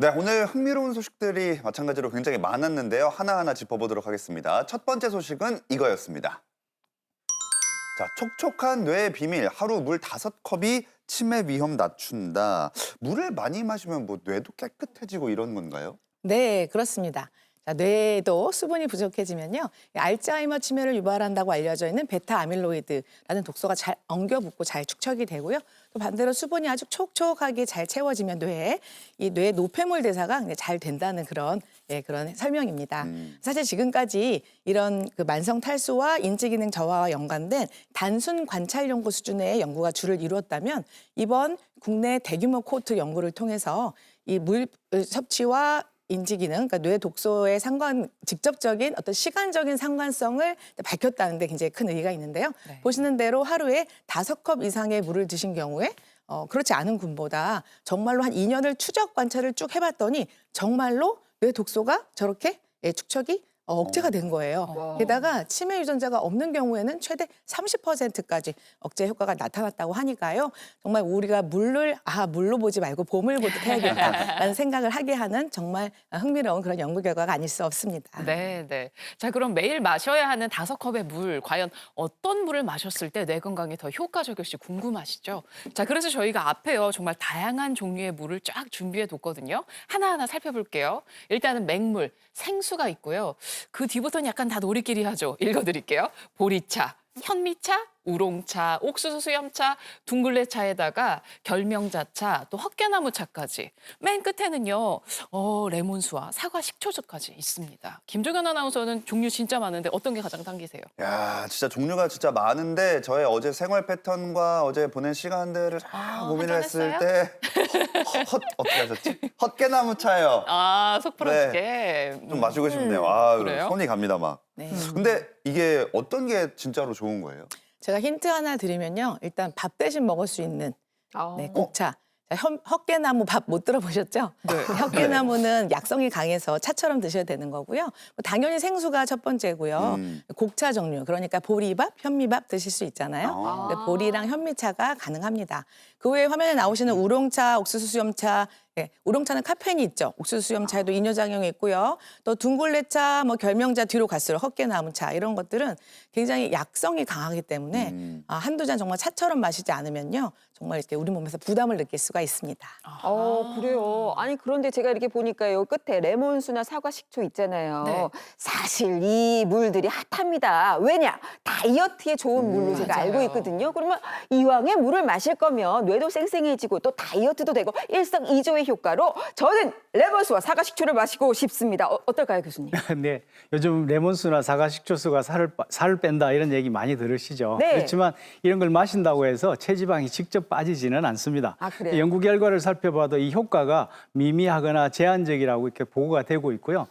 네, 오늘 흥미로운 소식들이 마찬가지로 굉장히 많았는데요. 하나하나 짚어보도록 하겠습니다. 첫 번째 소식은 이거였습니다. 자, 촉촉한 뇌의 비밀. 하루 물 5컵이 치매 위험 낮춘다. 물을 많이 마시면 뭐 뇌도 깨끗해지고 이런 건가요? 네, 그렇습니다. 자, 뇌에도 수분이 부족해지면요. 알츠하이머 치매를 유발한다고 알려져 있는 베타 아밀로이드라는 독소가 잘 엉겨붙고 잘 축적이 되고요. 또 반대로 수분이 아주 촉촉하게 잘 채워지면 뇌에 이 뇌 노폐물 대사가 잘 된다는 그런 설명입니다. 사실 지금까지 이런 그 만성 탈수와 인지 기능 저하와 연관된 단순 관찰 연구 수준의 연구가 주를 이루었다면 이번 국내 대규모 코호트 연구를 통해서 이 물 섭취와 인지 기능, 그러니까 뇌 독소의 직접적인 어떤 시간적인 상관성을 밝혔다는 데 굉장히 큰 의의가 있는데요. 네. 보시는 대로 하루에 5컵 이상의 물을 드신 경우에 그렇지 않은 분보다 정말로 한 2년을 추적 관찰을 쭉 해봤더니 정말로 뇌 독소가 저렇게 축적이 억제가 된 거예요. 와. 게다가 치매 유전자가 없는 경우에는 최대 30%까지 억제 효과가 나타났다고 하니까요. 정말 우리가 물로 보지 말고 봄을 보듯 해야겠다라는 생각을 하게 하는 정말 흥미로운 그런 연구 결과가 아닐 수 없습니다. 네, 네. 자, 그럼 매일 마셔야 하는 5컵의 물, 과연 어떤 물을 마셨을 때 뇌 건강에 더 효과적일지 궁금하시죠? 자, 그래서 저희가 앞에요, 정말 다양한 종류의 물을 쫙 준비해 뒀거든요. 하나하나 살펴볼게요. 일단은 맹물, 생수가 있고요. 그 뒤부터는 약간 다 놀이끼리 하죠. 읽어드릴게요. 보리차, 현미차, 우롱차, 옥수수 수염차, 둥글레차에다가 결명자차, 또 헛개나무차까지. 맨 끝에는요, 레몬수와 사과 식초주까지 있습니다. 김종현 아나운서는 종류 진짜 많은데 어떤 게 가장 당기세요? 야, 진짜 종류가 진짜 많은데 저의 어제 생활 패턴과 어제 보낸 시간들을 고민을 했을 때 어떻게 하셨지? 헛개나무 차요. 아, 속 풀어주게. 좀 마시고 싶네요. 그래요? 손이 갑니다 막. 네. 근데 이게 어떤 게 진짜로 좋은 거예요? 제가 힌트 하나 드리면요. 일단 밥 대신 먹을 수 있는 곡차. 자, 헛개나무 밥 못 들어보셨죠? 네. 헛개나무는 약성이 강해서 차처럼 드셔야 되는 거고요. 당연히 생수가 첫 번째고요. 곡차 종류, 그러니까 보리밥, 현미밥 드실 수 있잖아요. 아. 근데 보리랑 현미차가 가능합니다. 그 외에 화면에 나오시는 우롱차, 옥수수 수염차, 우롱차는 카페인이 있죠. 옥수수 수염차에도 이뇨작용이 있고요. 또 둥글레차, 결명자 뒤로 갈수록 헛개나무차 이런 것들은 굉장히 약성이 강하기 때문에 한두 잔 정말 차처럼 마시지 않으면요. 정말 이렇게 우리 몸에서 부담을 느낄 수가 있습니다. 그래요. 아니, 그런데 제가 이렇게 보니까요. 끝에 레몬수나 사과 식초 있잖아요. 네. 사실 이 물들이 핫합니다. 왜냐? 다이어트에 좋은 물로 제가 맞아요. 알고 있거든요. 그러면 이왕에 물을 마실 거면 뇌도 쌩쌩해지고 또 다이어트도 되고 일석이조의 효과로 저는 레몬수와 사과 식초를 마시고 싶습니다. 어떨까요, 교수님? 네, 요즘 레몬수나 사과 식초수가 살을 뺀다 이런 얘기 많이 들으시죠. 네. 그렇지만 이런 걸 마신다고 해서 체지방이 직접 빠지지는 않습니다. 아, 그래요? 연구 결과를 살펴봐도 이 효과가 미미하거나 제한적이라고 이렇게 보고가 되고 있고요.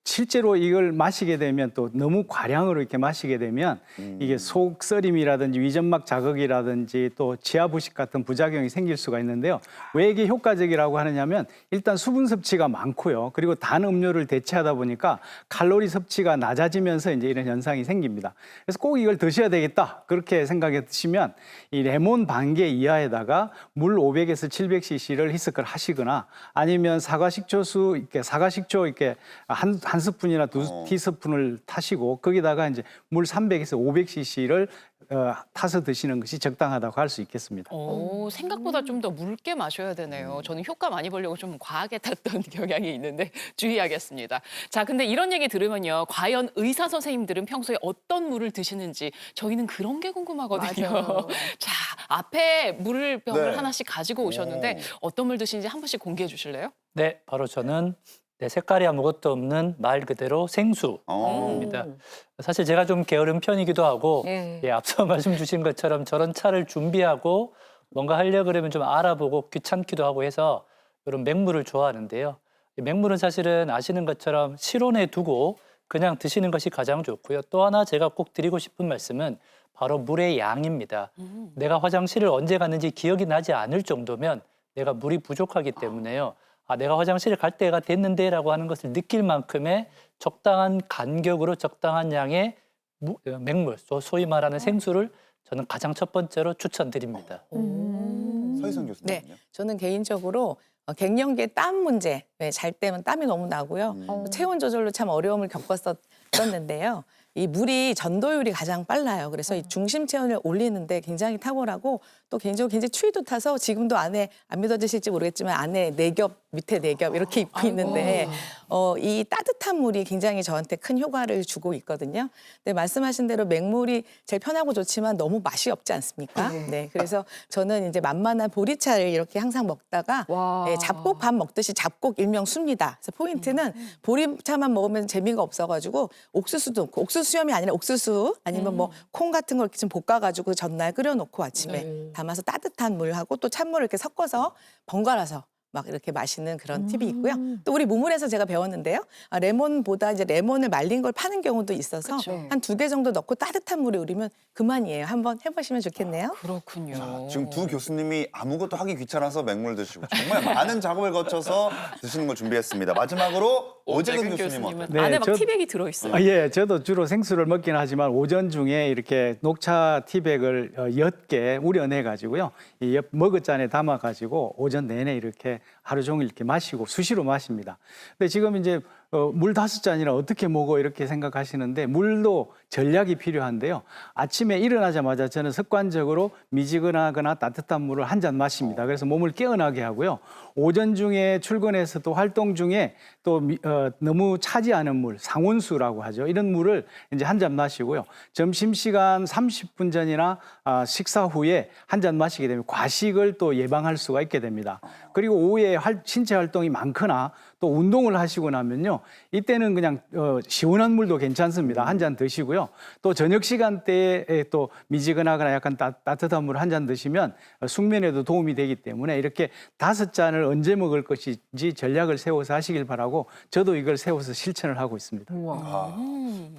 실제로 이걸 마시게 되면 또 너무 과량으로 이렇게 마시게 되면 이게 속쓰림이라든지 위점막 자극이라든지 또 치아부식 같은 부작용이 생길 수가 있는데요. 왜 이게 효과적이라고 하느냐면 일단 수분 섭취가 많고요. 그리고 단 음료를 대체하다 보니까 칼로리 섭취가 낮아지면서 이제 이런 현상이 생깁니다. 그래서 꼭 이걸 드셔야 되겠다. 그렇게 생각해 드시면 이 레몬 반 개 이하에다가 물 500에서 700cc를 희석을 하시거나 아니면 사과 식초 이렇게 한 스푼이나 두 티스푼을 타시고 거기다가 이제 물 300에서 500cc를 타서 드시는 것이 적당하다고 할 수 있겠습니다. 생각보다 좀 더 묽게 마셔야 되네요. 저는 효과 많이 보려고 좀 과하게 탔던 경향이 있는데 주의하겠습니다. 자, 근데 이런 얘기 들으면요. 과연 의사 선생님들은 평소에 어떤 물을 드시는지 저희는 그런 게 궁금하거든요. 맞아요. 자, 앞에 물병을 네. 하나씩 가지고 오셨는데 어떤 물 드시는지 한 분씩 공개해 주실래요? 네, 바로 저는 색깔이 아무것도 없는 말 그대로 생수입니다. 사실 제가 좀 게으른 편이기도 하고 앞서 말씀 주신 것처럼 저런 차를 준비하고 뭔가 하려고 그러면 좀 알아보고 귀찮기도 하고 해서 이런 맹물을 좋아하는데요. 이 맹물은 사실은 아시는 것처럼 실온에 두고 그냥 드시는 것이 가장 좋고요. 또 하나 제가 꼭 드리고 싶은 말씀은 바로 물의 양입니다. 내가 화장실을 언제 갔는지 기억이 나지 않을 정도면 내가 물이 부족하기 때문에요. 내가 화장실에 갈 때가 됐는데라고 하는 것을 느낄 만큼의 적당한 간격으로 적당한 양의 맹물, 소위 말하는 생수를 저는 가장 첫 번째로 추천드립니다. 서희선 네, 교수님은요? 저는 개인적으로 갱년기의 땀 문제, 잘 때면 땀이 너무 나고요. 또 체온 조절로 참 어려움을 겪었었는데요. 이 물이 전도율이 가장 빨라요. 그래서 이 중심 체온을 올리는데 굉장히 탁월하고 또 개인적으로 굉장히 추위도 타서 지금도 안에 안 믿어지실지 모르겠지만 안에 4겹, 밑에 4겹 이렇게 입고 있는데 이 따뜻한 물이 굉장히 저한테 큰 효과를 주고 있거든요. 근데 말씀하신 대로 맹물이 제일 편하고 좋지만 너무 맛이 없지 않습니까? 네. 그래서 저는 이제 만만한 보리차를 이렇게 항상 먹다가 와. 잡곡 밥 먹듯이 잡곡 일명 수입니다. 그래서 포인트는 보리차만 먹으면 재미가 없어가지고 옥수수도 넣고 옥수수 수염이 아니라 옥수수 아니면 뭐 콩 같은 걸 이렇게 좀 볶아가지고 전날 끓여놓고 아침에 담아서 따뜻한 물하고 또 찬물을 이렇게 섞어서 번갈아서 막 이렇게 마시는 그런 팁이 있고요. 또 우리 무물에서 제가 배웠는데요. 레몬보다 이제 레몬을 말린 걸 파는 경우도 있어서 그쵸. 한 2개 정도 넣고 따뜻한 물에 우리면 그만이에요. 한번 해보시면 좋겠네요. 그렇군요. 지금 두 교수님이 아무것도 하기 귀찮아서 맹물 드시고 정말 많은 작업을 거쳐서 드시는 걸 준비했습니다. 마지막으로 오재근 교수님 어때요? 네, 안에 막 저- 티백이 들어있어요. 예, 저도 주로 생수를 먹긴 하지만 오전 중에 이렇게 녹차 티백을 엿게 우려내 가지고요. 이 머그잔에 담아 가지고 오전 내내 이렇게 하루 종일 이렇게 마시고 수시로 마십니다. 근데 지금 이제 물 5잔이나 어떻게 먹어 이렇게 생각하시는데 물도 전략이 필요한데요. 아침에 일어나자마자 저는 습관적으로 미지근하거나 따뜻한 물을 한 잔 마십니다. 그래서 몸을 깨어나게 하고요. 오전 중에 출근해서 또 활동 중에 또 너무 차지 않은 물, 상온수라고 하죠. 이런 물을 이제 한 잔 마시고요. 점심시간 30분 전이나 식사 후에 한 잔 마시게 되면 과식을 또 예방할 수가 있게 됩니다. 그리고 오후에 신체 활동이 많거나 또 운동을 하시고 나면요. 이때는 그냥 시원한 물도 괜찮습니다. 한 잔 드시고요. 또 저녁 시간대에 또 미지근하거나 약간 따뜻한 물 한 잔 드시면 숙면에도 도움이 되기 때문에 이렇게 5잔을 언제 먹을 것인지 전략을 세워서 하시길 바라고 저도 이걸 세워서 실천을 하고 있습니다.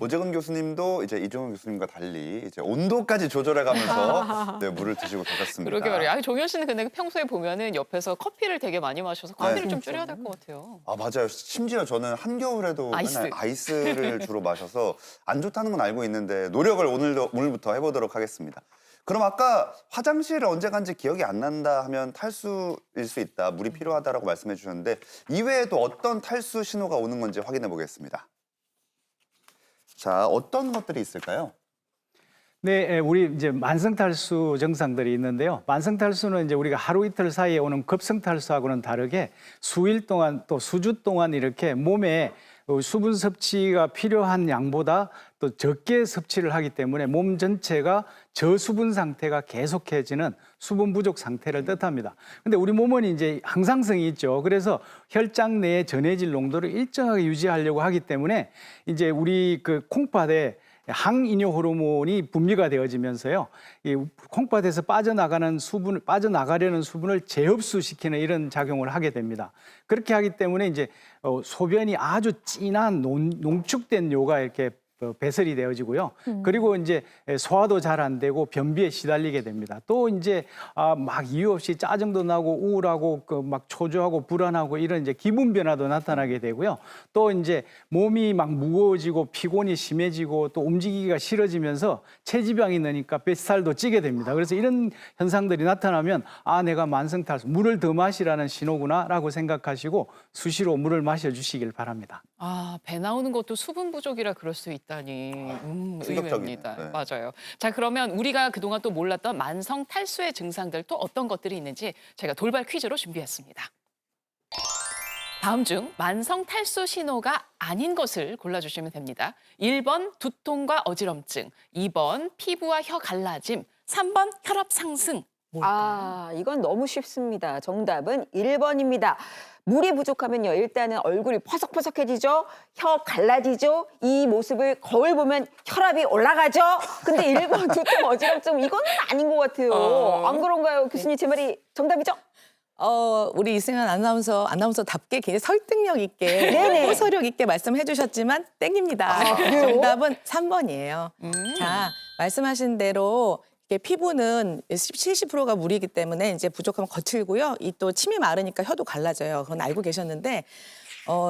오재근 교수님도 이제 이종훈 교수님과 달리 이제 온도까지 조절해가면서 네, 물을 드시고 계셨습니다. 그러게 말이에요. 아니, 종현 씨는 근데 평소에 보면은 옆에서 커피를 되게 많이 마셔서 커피를 좀 줄여야 될 것 같아요. 아 맞아요. 심지어 저는 한겨울에도 아이스. 맨날 아이스를 주로 마셔서 안 좋다는 건 알고 있는데 노력을 오늘부터 해보도록 하겠습니다. 그럼 아까 화장실을 언제 간지 기억이 안 난다 하면 탈수일 수 있다, 물이 필요하다라고 말씀해 주셨는데 이외에도 어떤 탈수 신호가 오는 건지 확인해 보겠습니다. 자, 어떤 것들이 있을까요? 네, 우리 이제 만성탈수 증상들이 있는데요. 만성탈수는 이제 우리가 하루 이틀 사이에 오는 급성탈수하고는 다르게 수일 동안 또 수주 동안 이렇게 몸에 수분 섭취가 필요한 양보다 또 적게 섭취를 하기 때문에 몸 전체가 저수분 상태가 계속해지는 수분 부족 상태를 뜻합니다. 근데 우리 몸은 이제 항상성이 있죠. 그래서 혈장 내의 전해질 농도를 일정하게 유지하려고 하기 때문에 이제 우리 그 콩팥에 항이뇨 호르몬이 분비가 되어지면서요. 이 콩팥에서 빠져나가려는 수분을 재흡수시키는 이런 작용을 하게 됩니다. 그렇게 하기 때문에 이제 소변이 아주 진한 농축된 뇨가 이렇게 배설이 되어지고요. 그리고 이제 소화도 잘 안 되고 변비에 시달리게 됩니다. 또 이제 막 이유 없이 짜증도 나고 우울하고 막 초조하고 불안하고 이런 이제 기분 변화도 나타나게 되고요. 또 이제 몸이 막 무거워지고 피곤이 심해지고 또 움직이기가 싫어지면서 체지방이 느니까 뱃살도 찌게 됩니다. 그래서 이런 현상들이 나타나면 내가 만성탈수, 물을 더 마시라는 신호구나라고 생각하시고 수시로 물을 마셔주시길 바랍니다. 배 나오는 것도 수분 부족이라 그럴 수 있다니 충격적이네요. 의외입니다. 네. 맞아요. 자, 그러면 우리가 그동안 또 몰랐던 만성 탈수의 증상들 또 어떤 것들이 있는지 제가 돌발 퀴즈로 준비했습니다. 다음 중 만성 탈수 신호가 아닌 것을 골라주시면 됩니다. 1번 두통과 어지럼증, 2번 피부와 혀 갈라짐, 3번 혈압 상승. 이건 너무 쉽습니다. 정답은 1번입니다. 물이 부족하면요, 일단은 얼굴이 퍼석퍼석해지죠, 혀 갈라지죠, 이 모습을 거울 보면 혈압이 올라가죠. 근데 1번 두통, 어지럼증 이거는 아닌 것 같아요. 안 그런가요, 교수님? 제 말이 정답이죠? 우리 이승현 아나운서답게 굉장히 설득력 있게, 네네. 호소력 있게 말씀해 주셨지만 땡입니다. 그래요? 정답은 3번이에요. 자, 말씀하신 대로 이게 피부는 70%가 물이기 때문에 이제 부족하면 거칠고요. 이 또 침이 마르니까 혀도 갈라져요. 그건 알고 계셨는데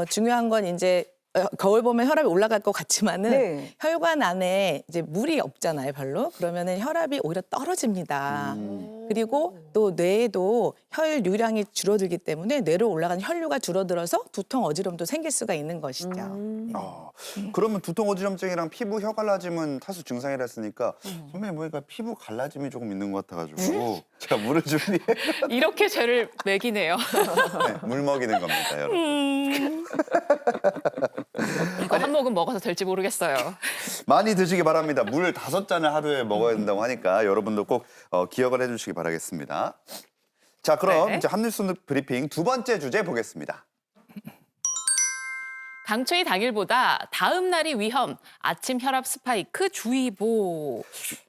중요한 건 이제 거울 보면 혈압이 올라갈 것 같지만은 네. 혈관 안에 이제 물이 없잖아요, 별로. 그러면은 혈압이 오히려 떨어집니다. 그리고 또 뇌에도 혈류량이 줄어들기 때문에 뇌로 올라가는 혈류가 줄어들어서 두통, 어지럼도 생길 수가 있는 것이죠. 그러면 두통 어지럼증이랑 피부 혀 갈라짐은 타수 증상이라 했으니까 선배님 보니까 피부 갈라짐이 조금 있는 것 같아가지고 제가 물을 준비해 이렇게 죄를 매기네요. 네, 물 먹이는 겁니다, 여러분. 이거 한 모금 먹어도 될지 모르겠어요. 많이 드시기 바랍니다. 물 5잔을 하루에 먹어야 된다고 하니까 여러분도 꼭 기억을 해주시기 바라겠습니다. 자, 그럼 네. 이제 한뉴스 브리핑 두 번째 주제 보겠습니다. 강추위 당일보다 다음 날이 위험. 아침 혈압 스파이크 주의보.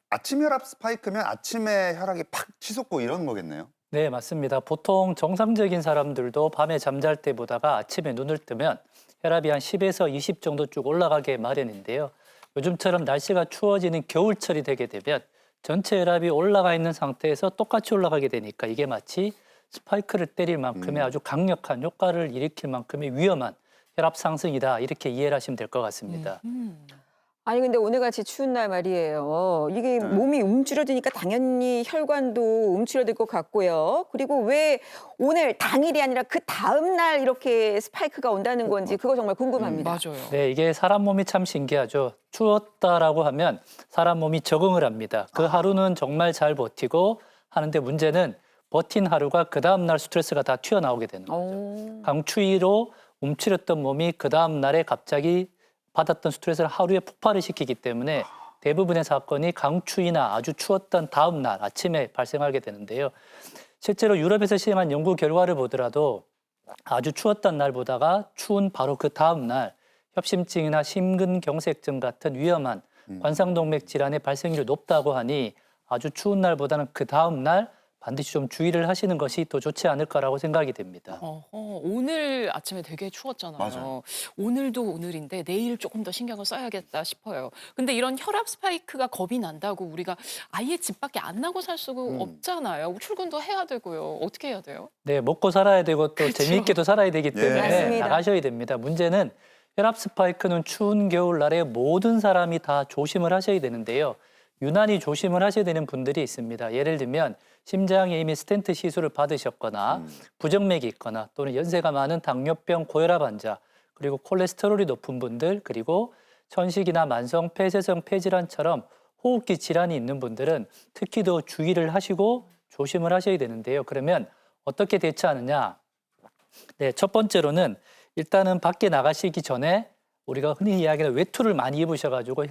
아침 혈압 스파이크면 아침에 혈압이 팍 치솟고 이런 거겠네요. 네, 맞습니다. 보통 정상적인 사람들도 밤에 잠잘 때 보다가 아침에 눈을 뜨면 혈압이 한 10에서 20 정도 쭉 올라가게 마련인데요. 요즘처럼 날씨가 추워지는 겨울철이 되게 되면 전체 혈압이 올라가 있는 상태에서 똑같이 올라가게 되니까 이게 마치 스파이크를 때릴 만큼의 아주 강력한 효과를 일으킬 만큼의 위험한 혈압 상승이다. 이렇게 이해를 하시면 될 것 같습니다. 아니 근데 오늘같이 추운 날 말이에요. 이게 몸이 움츠러드니까 당연히 혈관도 움츠러들 것 같고요. 그리고 왜 오늘 당일이 아니라 그 다음 날 이렇게 스파이크가 온다는 건지 그거 정말 궁금합니다. 맞아요. 네, 이게 사람 몸이 참 신기하죠. 추웠다라고 하면 사람 몸이 적응을 합니다. 그 하루는 정말 잘 버티고 하는데 문제는 버틴 하루가 그 다음 날 스트레스가 다 튀어나오게 되는 거죠. 강추위로 움츠렸던 몸이 그 다음 날에 갑자기 받았던 스트레스를 하루에 폭발을 시키기 때문에 대부분의 사건이 강추위나 아주 추웠던 다음 날 아침에 발생하게 되는데요. 실제로 유럽에서 시행한 연구 결과를 보더라도 아주 추웠던 날보다가 추운 바로 그 다음 날 협심증이나 심근경색증 같은 위험한 관상동맥 질환의 발생률이 높다고 하니 아주 추운 날보다는 그 다음 날 반드시 좀 주의를 하시는 것이 더 좋지 않을까라고 생각이 됩니다. 오늘 아침에 되게 추웠잖아요. 맞아요. 오늘도 오늘인데 내일 조금 더 신경을 써야겠다 싶어요. 근데 이런 혈압 스파이크가 겁이 난다고 우리가 아예 집 밖에 안 나고 살 수가 없잖아요. 출근도 해야 되고요. 어떻게 해야 돼요? 네, 먹고 살아야 되고 또 재미있게도 살아야 되기 때문에 맞습니다. 나가셔야 됩니다. 문제는 혈압 스파이크는 추운 겨울날에 모든 사람이 다 조심을 하셔야 되는데요. 유난히 조심을 하셔야 되는 분들이 있습니다. 예를 들면 심장에 이미 스텐트 시술을 받으셨거나 부정맥이 있거나 또는 연세가 많은 당뇨병, 고혈압 환자, 그리고 콜레스테롤이 높은 분들, 그리고 천식이나 만성 폐쇄성 폐질환처럼 호흡기 질환이 있는 분들은 특히 더 주의를 하시고 조심을 하셔야 되는데요. 그러면 어떻게 대처하느냐? 네, 첫 번째로는 일단은 밖에 나가시기 전에 우리가 흔히 이야기하는 외투를 많이 입으셔가지고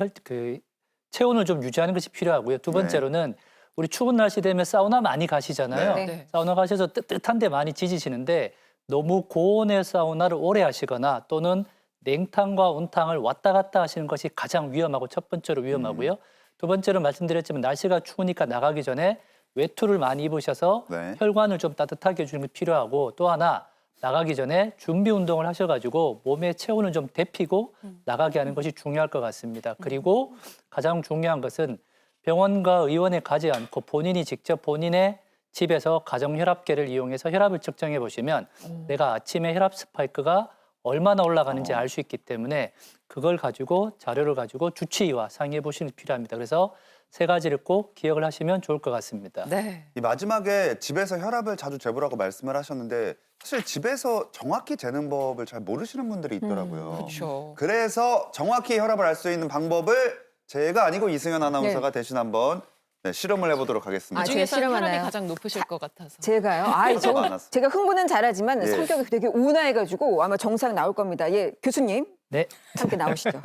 체온을 좀 유지하는 것이 필요하고요. 두 번째로는 우리 추운 날씨 되면 사우나 많이 가시잖아요. 네. 사우나 가셔서 뜨뜻한 데 많이 지지시는데 너무 고온의 사우나를 오래 하시거나 또는 냉탕과 온탕을 왔다 갔다 하시는 것이 가장 위험하고 첫 번째로 위험하고요. 두 번째로 말씀드렸지만 날씨가 추우니까 나가기 전에 외투를 많이 입으셔서 네. 혈관을 좀 따뜻하게 해주는 게 필요하고 또 하나 나가기 전에 준비 운동을 하셔가지고 몸의 체온을 좀 데피고 나가게 하는 것이 중요할 것 같습니다. 그리고 가장 중요한 것은 병원과 의원에 가지 않고 본인이 직접 본인의 집에서 가정 혈압계를 이용해서 혈압을 측정해 보시면 내가 아침에 혈압 스파이크가 얼마나 올라가는지 알 수 있기 때문에 그걸 가지고 자료를 가지고 주치의와 상의해 보시는 게 필요합니다. 그래서 세 가지를 꼭 기억을 하시면 좋을 것 같습니다. 네. 이 마지막에 집에서 혈압을 자주 재보라고 말씀을 하셨는데 사실 집에서 정확히 재는 법을 잘 모르시는 분들이 있더라고요. 그렇죠. 그래서 정확히 혈압을 알 수 있는 방법을 제가 아니고 이승현 아나운서가 대신 한번 실험을 해보도록 하겠습니다. 아, 이 제가 중에서 혈압이 실험하나요? 가장 높으실 것 같아서. 제가요? 많았어요. 제가 흥분은 잘하지만 예. 성격이 되게 온화해가지고 아마 정상 나올 겁니다. 예, 교수님 네. 함께 나오시죠.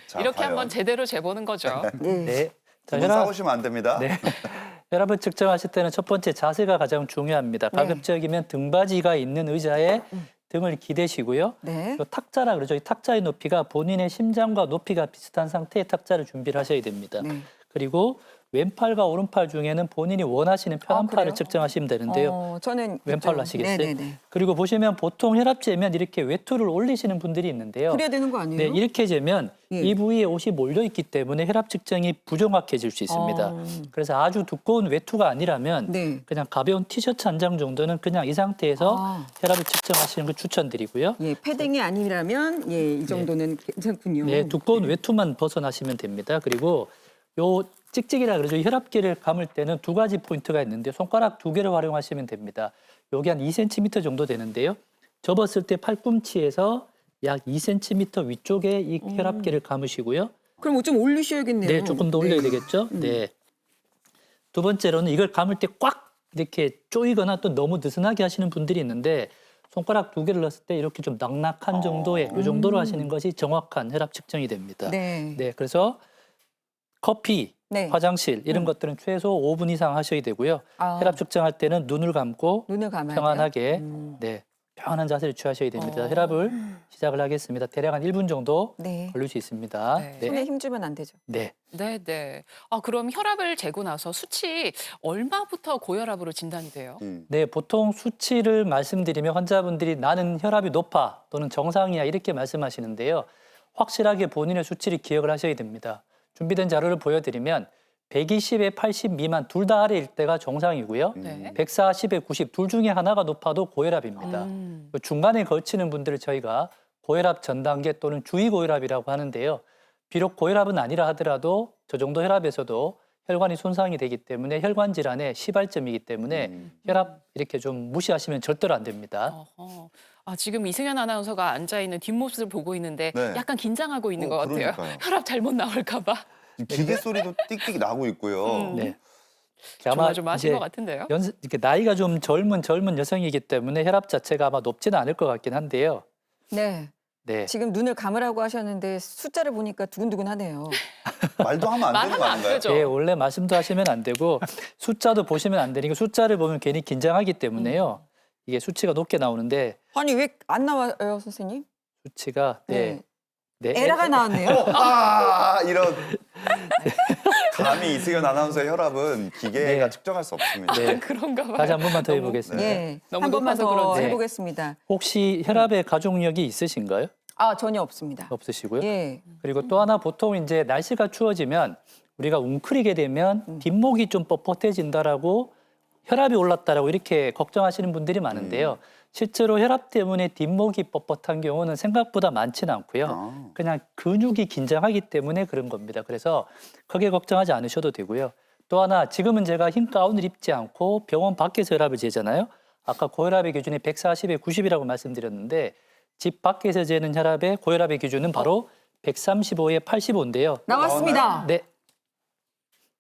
자, 이렇게 과연. 한번 제대로 재보는 거죠. 예. 네. 자, 두분 싸우시면 안 됩니다. 네. 혈압을 측정하실 때는 첫 번째 자세가 가장 중요합니다. 가급적이면 등받이가 있는 의자에 등을 기대시고요. 네. 또 탁자라 그러죠. 이 탁자의 높이가 본인의 심장과 높이가 비슷한 상태의 탁자를 준비를 하셔야 됩니다. 네. 그리고 왼팔과 오른팔 중에는 본인이 원하시는 편한 그래요? 팔을 측정하시면 되는데요. 저는 왼팔로 이쪽. 하시겠어요? 네네네. 그리고 보시면 보통 혈압 재면 이렇게 외투를 올리시는 분들이 있는데요. 그래야 되는 거 아니에요? 네, 이렇게 재면 예. 이 부위에 옷이 몰려 있기 때문에 혈압 측정이 부정확해질 수 있습니다. 그래서 아주 두꺼운 외투가 아니라면 네. 그냥 가벼운 티셔츠 한 장 정도는 그냥 이 상태에서 혈압을 측정하시는 걸 추천드리고요. 예, 패딩이 아니라면 예, 이 정도는 괜찮군요. 네, 두꺼운 외투만 벗어나시면 됩니다. 그리고 요 찍찍이라 그러죠. 이 혈압계를 감을 때는 두 가지 포인트가 있는데 손가락 두 개를 활용하시면 됩니다. 여기 한 2cm 정도 되는데요. 접었을 때 팔꿈치에서 약 2cm 위쪽에 이 혈압계를 감으시고요. 그럼 좀 올리셔야겠네요. 네, 조금 더 올려야 되겠죠. 네. 두 번째로는 이걸 감을 때 꽉 이렇게 조이거나 또 너무 느슨하게 하시는 분들이 있는데 손가락 두 개를 넣었을 때 이렇게 좀 낙낙한 정도의 이 정도로 하시는 것이 정확한 혈압 측정이 됩니다. 네. 네, 그래서 커피, 네. 화장실 이런 것들은 최소 5분 이상 하셔야 되고요. 아. 혈압 측정할 때는 눈을 감고 눈을 감아야 평안하게 돼요? 네, 평안한 자세를 취하셔야 됩니다. 혈압을 시작을 하겠습니다. 대략 한 1분 정도 네. 걸릴 수 있습니다. 네. 네. 손에 힘 주면 안 되죠. 네. 네, 네. 아, 그럼 혈압을 재고 나서 수치 얼마부터 고혈압으로 진단이 돼요? 네, 보통 수치를 말씀드리면 환자분들이 나는 혈압이 높아 또는 정상이야 이렇게 말씀하시는데요. 확실하게 본인의 수치를 기억을 하셔야 됩니다. 준비된 자료를 보여드리면 120에 80 미만 둘 다 아래일 때가 정상이고요. 네. 140에 90 둘 중에 하나가 높아도 고혈압입니다. 중간에 걸치는 분들을 저희가 고혈압 전 단계 또는 주의 고혈압이라고 하는데요. 비록 고혈압은 아니라 하더라도 저 정도 혈압에서도 혈관이 손상이 되기 때문에 혈관 질환의 시발점이기 때문에 혈압 이렇게 좀 무시하시면 절대로 안 됩니다. 어허. 아, 지금 이승현 아나운서가 앉아 있는 뒷모습을 보고 있는데 네. 약간 긴장하고 있는 것 같아요. 그러니까요. 혈압 잘못 나올까 봐. 기계 소리도 띡띡 나고 있고요. 네. 조마조마하신 이제 것 같은데요. 이렇게 나이가 좀 젊은 여성이기 때문에 혈압 자체가 아마 높지는 않을 것 같긴 한데요. 네. 네. 지금 눈을 감으라고 하셨는데 숫자를 보니까 두근두근하네요. 말도 하면 안 되는 거 말하면 안 아닌가요? 되죠. 예, 원래 말씀도 하시면 안 되고 숫자도 보시면 안 되니까 숫자를 보면 괜히 긴장하기 때문에요. 이게 수치가 높게 나오는데 아니 왜 안 나와요, 선생님? 수치가 네. 네. 에라가 나왔네요. 이런. 감히 이승현 아나운서의 혈압은 기계가 네. 측정할 수 없습니다. 네. 그런가 봐요. 다시 한 번만 더 해보겠습니다. 예, 너무 한 번만 높아서 더 그런지. 해보겠습니다. 혹시 혈압에 가족력이 있으신가요? 아 전혀 없습니다. 없으시고요. 예, 그리고 또 하나 보통 이제 날씨가 추워지면 우리가 웅크리게 되면 뒷목이 좀 뻣뻣해진다라고 혈압이 올랐다라고 이렇게 걱정하시는 분들이 많은데요. 실제로 혈압 때문에 뒷목이 뻣뻣한 경우는 생각보다 많지는 않고요. 그냥 근육이 긴장하기 때문에 그런 겁니다. 그래서 크게 걱정하지 않으셔도 되고요. 또 하나 지금은 제가 흰 가운을 입지 않고 병원 밖에서 혈압을 재잖아요. 아까 고혈압의 기준이 140에 90이라고 말씀드렸는데 집 밖에서 재는 혈압의 고혈압의 기준은 바로 135에 85인데요. 나왔습니다. 네.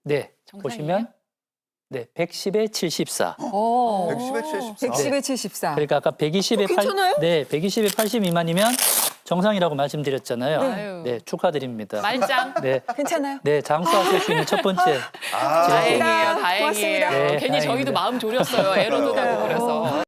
네. 정상이에요? 보시면 네, 110에 74. 오, 110에 74. 110에 74. 그러니까 아까 120에 괜찮아요? 네, 120에 80 미만이면 정상이라고 말씀드렸잖아요. 아유. 네, 축하드립니다. 말짱. 네. 괜찮아요? 네, 장수하실 수 있는 첫 번째. 다행이에요, 다행이에요. 고맙습니다. 네, 괜히 저희도 다행입니다. 마음 졸였어요. 에러도 나고 그래서.